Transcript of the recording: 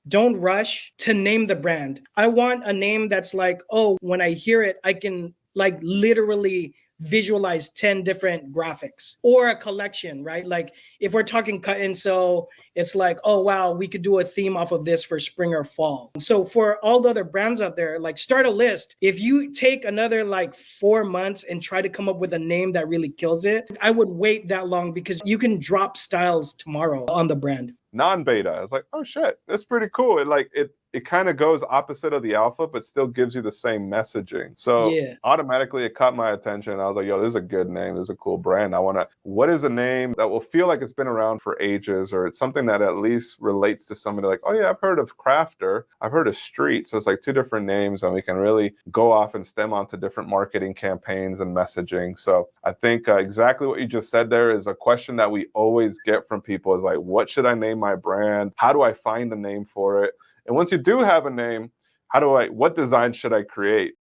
don't rush to name the brand. I want a name that's like, oh, when I hear it, I can like literally visualize 10 different graphics or a collection, right? Like if we're talking cut and sew, it's like, oh, wow, we could do a theme off of this for spring or fall. So for all the other brands out there, like start a list. If you take another like 4 months and try to come up with a name that really kills it, I would wait that long because you can drop styles tomorrow on the brand. Non-beta. It's like, oh shit, that's pretty cool. It kind of goes opposite of the alpha, but still gives you the same messaging. So Yeah. automatically it caught my attention. I was like, yo, this is a good name. This is a cool brand. What is a name that will feel like it's been around for ages, or it's something that at least relates to somebody like, oh yeah, I've heard of Crafter. I've heard of Street. So it's like two different names and we can really go off and stem onto different marketing campaigns and messaging. So I think exactly what you just said there is a question that we always get from people is like, what should I name my brand? How do I find a name for it? And once you do have a name, what design should I create?